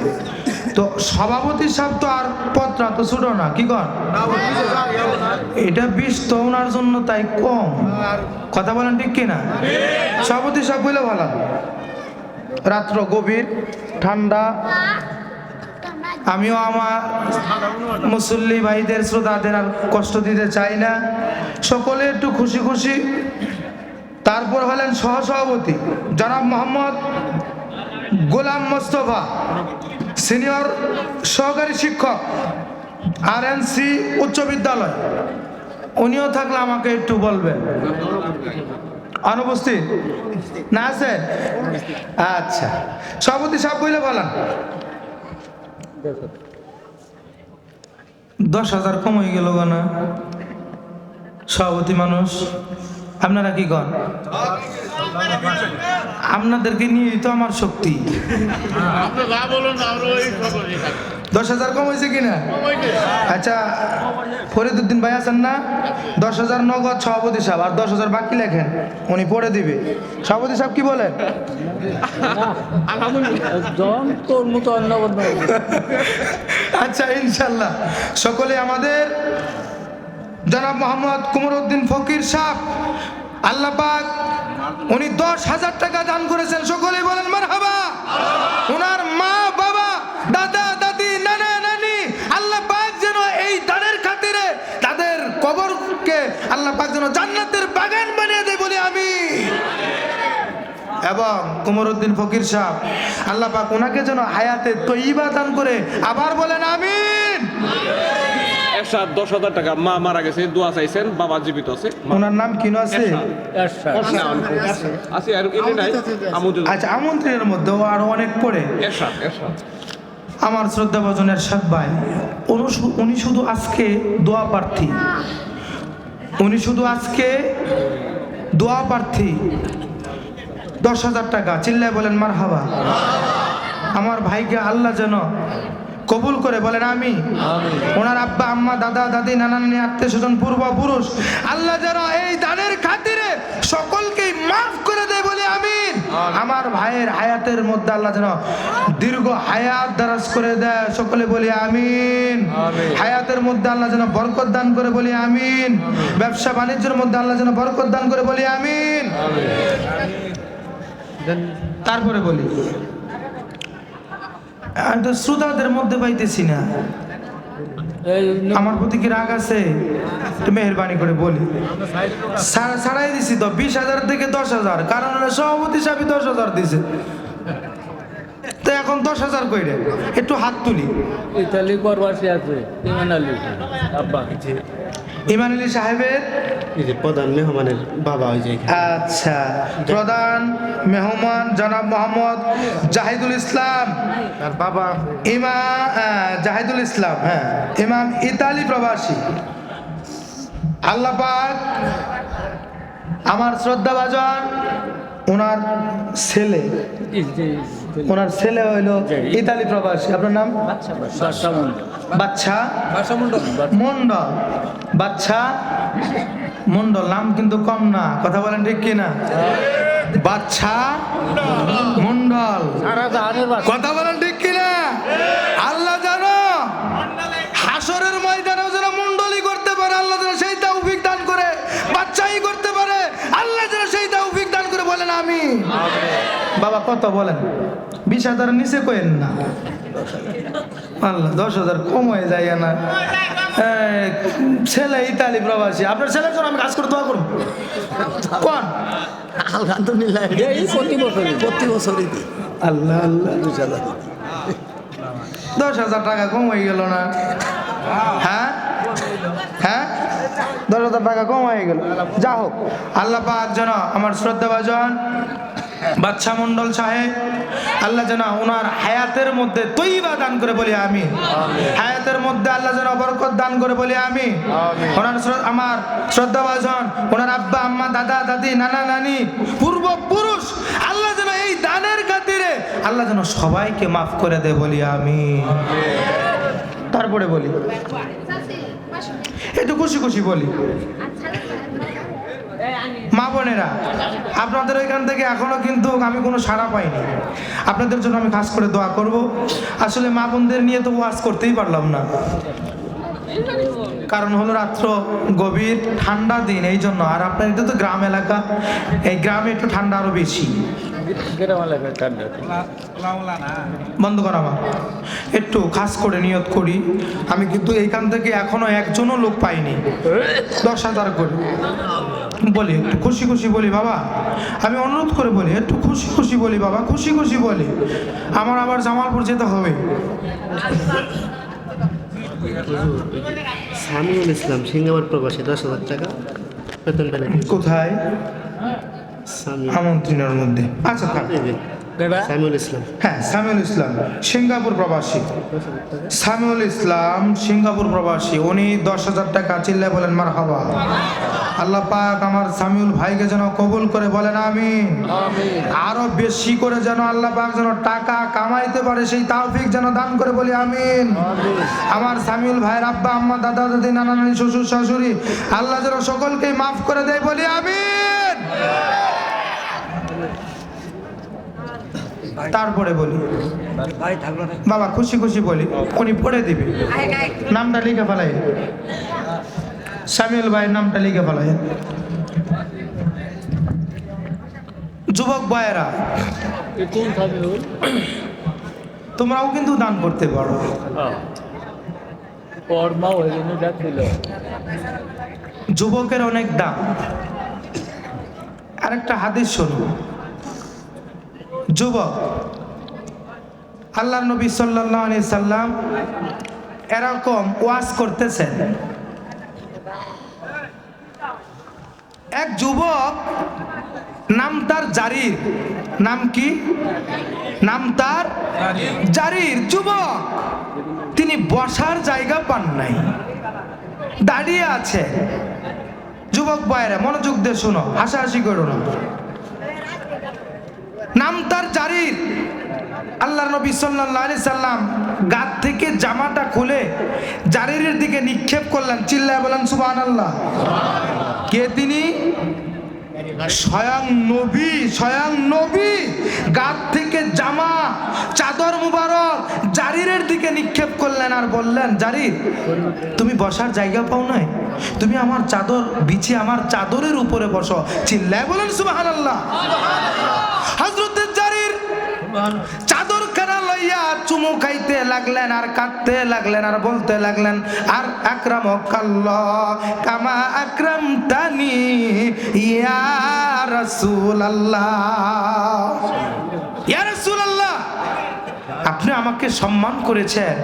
তো সভাপতি সাহেব তো আর পত্রা তো ছোট না, কি কর? এটা 20 তো ওনার জন্য তাই কম, কথা বলেন ঠিক কিনা? সভাপতি সাহেব বলে ভালো, রাত্র গভীর, ঠান্ডা, আমিও আমার মুসল্লি ভাইদের, শ্রোতাদের আর কষ্ট দিতে চাই না, সকলে একটু খুশি খুশি। তারপর হলেন সহসভাপতি জনাব মোহাম্মদ গোলাম মোস্তফা, সিনিয়র সহকারী শিক্ষক, RNC উচ্চ বিদ্যালয়, উনিও থাকলে আমাকে একটু বলবেন। অনুপস্থিত না আছে? আচ্ছা, সভাপতি সাহেব বলে বলেন। 10,000 কম হয়ে গেল না? সভাপতি মানুষ, আপনারা কি কন? আপনাদেরকে নিয়ে তো আমার শক্তি। 10,000 কম হয়েছে কিনা? আচ্ছা, ফরিদুদ্দিন ভাই আছেন না? 10,000 নগদ সভাপতি সাহেব, আর 10,000 বাকি লেখেন, উনি পড়ে দিবে। সভাপতি সাহেব কি বলেন? আচ্ছা ইনশাল্লাহ, সকলে আমাদের জনাব মোহাম্মদ কুমরউদ্দিন ফকির সাহেব, আল্লাহ পাক উনি 10,000 টাকা দান করেছেন, সকলে বলেন মারহাবা। ওনার মা বাবা, দাদা দাদি, নানা নানি, আল্লাহ পাক যেন এই দানের খাতিরে তাদের কবরকে আল্লাহ পাক যেন জান্নাতের বাগান বানিয়ে দেয়, বলি আমি। এবং কুমরউদ্দিন ফকির সাহেব, আল্লাহ পাক ওনাকে যেন হায়াতে তৈয়বা দান করে, আবার বলেন আমিন। এরশাদ 10,000 টাকা। মা মারা গেছে, দোয়া চাইছেন, বাবা জীবিত আছে। ওনার নাম কিনো আছে? আছে আর ইনি নাই, আমন্ত্রণ। আচ্ছা, আমন্ত্রণের মধ্যেও আরো অনেক পড়ে। এরশাদ। আমার শ্রদ্ধা ভজন এরশাদ ভাই, উনি শুধু আজকে দোয়া প্রার্থী, উনি শুধু আজকে দোয়া প্রার্থী। 10,000 টাকা, চিল্লায় বলেন মারহাবা। আমার ভাইকে আল্লাহ যেন কবুল করে, বলেন আমি। ওনার আব্বা আম্মা দাদা দাদি নানা নানি আত্মীয় স্বজন পূর্বপুরুষ আল্লাহ যেন এই দানের খাতিরে সকলকেই মাফ করে দেয়, বলে আমিন। আমার ভাইয়ের হায়াতের মধ্যে আল্লাহ যেন দীর্ঘ হায়াত দারাজ করে দেয়, সকলে বলি আমিন। হায়াতের মধ্যে আল্লাহ যেন বরকত দান করে, বলি আমিন। ব্যবসা বাণিজ্যের মধ্যে আল্লাহ যেন বরকত দান করে, বলি আমিন। তারপরে বলি, আমি তো শ্রোতাদের মধ্যে পাইতেছি না, আমার প্রতি কি রাগ আছে? একটু মেহেরবানি করে বলি। ছাড়াই দিছি তো 20,000 থেকে 10,000, কারণ সভাপতি সাহেব 10,000 দিছে, তো এখন 10,000 কইরে একটু হাত তুলি। ইতালি প্রবাসী আছে ইমান আলী আব্বা। ইমান আলী সাহেবের এই যে প্রধান মেহমানের বাবা, ওই যে আচ্ছা, প্রধান মেহমান জনাব মোহাম্মদ জাহিদুল ইসলাম, তার বাবা জাহিদুল ইসলাম, হ্যাঁ, ইমাম ইতালি প্রবাসী। আল্লাহ পাক আমার শ্রদ্ধাভাজন ওনার ছেলে, হইল ইতালি প্রবাসী। আপনার নাম? বাচ্চা মন্ডল। বাচ্চা মন্ডল নাম কিন্তু কম না, কথা বলেন ঠিক কিনা? বাচ্চা মন্ডল, কথা বলেন ঠিক কিনা? আল্লাহ জানো হাসরের ময়দানেও যেন মন্ডলী করতে পারে, আল্লাহ যেন সেই তৌফিক দান করে। বাচ্চাই করতে পারে, আল্লাহ যেন সেই তৌফিক দান করে, বলেন আমি। বাবা কত বলেন? 20,000 নিচে কইেন না, আল্লাহ 10,000 কম হয়ে যায় না। ছেলে ইতালি প্রবাসী, আপনার ছেলের জন্য আমি কাজ করে দোয়া করবো। কোন আলহামদুলিল্লাহ, প্রতি বছরই দিই। আল্লাহ আল্লাহ, 10,000 টাকা কম হয়ে গেল না? হ্যাঁ হ্যাঁ, 10,000 টাকা কম হয়ে গেল। যা হোক, আল্লাহ পাক যেন আমার শ্রদ্ধাভাজন বাচ্চা মন্ডল সাহেব, আল্লাহ যেন ওনার হায়াতের মধ্যে তৈবা দান করে, বলি আমি। হায়াতের মধ্যে আল্লাহ যেন বরকত দান করে, বলি আমি। ওনার আমার শ্রদ্ধাভাজন ওনার আব্বা আম্মা দাদা দাদি নানা নানি পূর্বপুরুষ আল্লাহ যেন এই দানের খাতিরে আল্লাহ যেন সবাইকে মাফ করে দেয়, বলি আমি। তারপরে বলি, একটু খুশি খুশি বলি। মা বোনেরা, আপনাদের ওইখান থেকে এখনো কিন্তু আমি কোনো সাড়া পাইনি। আপনাদের জন্য আমি খাস করে দোয়া করব। আসলে মা বোনদের নিয়ে তো ওয়াজ করতেই পারলাম না, কারণ হলো রাত্র গভীর, ঠান্ডা দিন, এই জন্য। আর আপনার এটা তো গ্রাম এলাকা, এই গ্রামে একটু ঠান্ডা আরো বেশি। বন্ধ করা আমার একটু খাস করে নিয়ত করি, আমি কিন্তু এইখান থেকে এখনো একজনও লোক পাইনি। 10,000 করে বলি, একটু খুশি খুশি বলি বাবা, আমি অনুরোধ করে বলি, একটু খুশি খুশি বলি বাবা, খুশি খুশি বলি। আমার আবার জামালপুর যেতে হবে। সামিউল ইসলাম সিঙ্গাপুর প্রবাসী 10,000 টাকা বেতন পেলেন। কোথায়? আমন্ত্রণের মধ্যে। আচ্ছা থাক। সামিউল ইসলাম, হ্যাঁ, সামিউল ইসলাম সিঙ্গাপুর প্রবাসী। সামিউল ইসলাম সিঙ্গাপুর প্রবাসী, উনি 10,000 টাকা, চিল্লায় বলেন মারহাবা। আল্লাহ পাক আমার সামিউল ভাইকে যেন কবুল করে, বলেন আমিন। আরো বেশি করে যেন আল্লাহ পাক যেন টাকা কামাইতে পারে, সেই তৌফিক যেন দান করে, বলি আমিন। আমার সামিউল ভাইয়ের আব্বা আম্মা দাদা দাদি নানা নানি শ্বশুর শাশুড়ি আল্লাহ যেন সকলকে মাফ করে দেয়, বলি আমিন। তারপরে বলি বাবা, খুশি খুশি বলি, উনি পড়ে দিবে। নামটা লিখে ফেলাই, সামিউল ভাইয়ের নামটা লিখে ফেলাই। যুবক ভাইয়েরা, তোমরাও কিন্তু দান করতে পারো। যুবকের অনেক দাম। আরেকটা হাদিস শোনো। যুবক, আল্লাহর নবী সাল্লাল্লাহু আলাইহি সাল্লাম এরকম ওয়াজ করতেছেন, এক যুবক নাম তার জারির, নাম কি? নাম তার জারির। যুবক, তিনি বসার জায়গা পান নাই, দাঁড়িয়ে আছে। যুবক ভাইরা মনোযোগ দিয়ে শোনো, হাসাহাসি করো না। নাম তার জারির। আল্লাহ নবী সাল্লাল্লাহু আলাইহি সাল্লাম গাত থেকে জামাটা খুলে জারিরের দিকে নিক্ষেপ করলেন। চিল্লায় বলেন সুবহানাল্লাহ। কে তিনি? স্বয়ং নবী। স্বয়ং নবী গাত থেকে জামা, চাদর মুবারক জারিরের দিকে নিক্ষেপ করলেন আর বললেন, জারির, তুমি বসার জায়গা পাও নাই, তুমি আমার চাদর বিছিয়ে আমার চাদরের উপরে বসো। চিল্লায় বলেন সুবহানাল্লাহ। হযরত জারির চাদর খানা লইয়া চুমু খাইতে লাগলেন আর কাঁদতে লাগলেন আর বলতে লাগলেন, আর আকরামাকাল্লাহ কামা আকরামতানি ইয়া রাসূলুল্লাহ। ইয়া রাসূলুল্লাহ, আপনি আমাকে সম্মান করেছেন,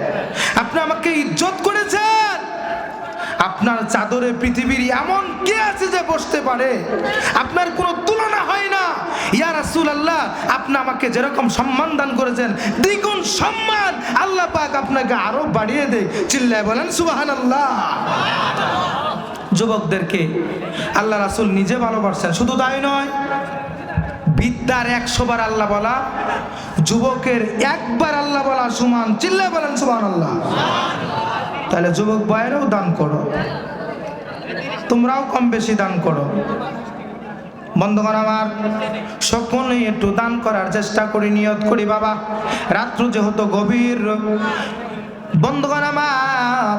আপনি আমাকে ইজ্জত করেছেন। আপনার চাদরে পৃথিবীর এমন কে আছে যে বসতে পারে? আপনার কোনো তুলনা হয় না। ইয়া রাসূলুল্লাহ, আপনি আমাকে যেরকম সম্মান দান করেছেন, দ্বিগুণ সম্মান আল্লাহ পাক আপনাকে আরো বাড়িয়ে দেয়। চিল্লায় বলেন সুবহানাল্লাহ। যুবকদেরকে আল্লাহ রাসূল নিজে ভালোবাসেন, শুধু তাই নয়, বিদ্যার 100 বার আল্লাহ বলা, যুবকের একবার আল্লাহ বলা সমান। চিল্লায় বলেন সুবহানাল্লাহ। তাহলে যুবক ভাইরাও দান করো, তোমরাও কম বেশি দান করো। বন্ধুগণ আমার, সকলেই একটু দান করার চেষ্টা করি, নিয়ত করি। বাবা, রাত্র যেহেতু গভীর, বন্ধুগণ আমার,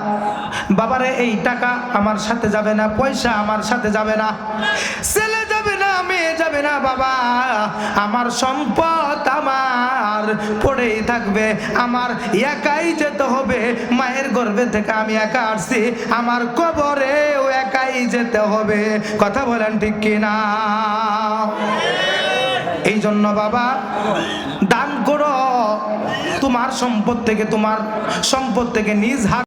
বাবারে এই টাকা আমার সাথে যাবে না, পয়সা আমার সাথে যাবে না, ছেলে যাবে না, মেয়ে যাবে না, বাবা আমার সম্পদ আমার পড়েই থাকবে, আমার একাই যেতে হবে। মায়ের গর্ভে থেকে আমি একা আসছি, আমার কবরেও একাই যেতে হবে। কথা বলেন ঠিক কিনা? এই জন্য বাবা দান করো, তোমার সম্পদ থেকে নিজ হাত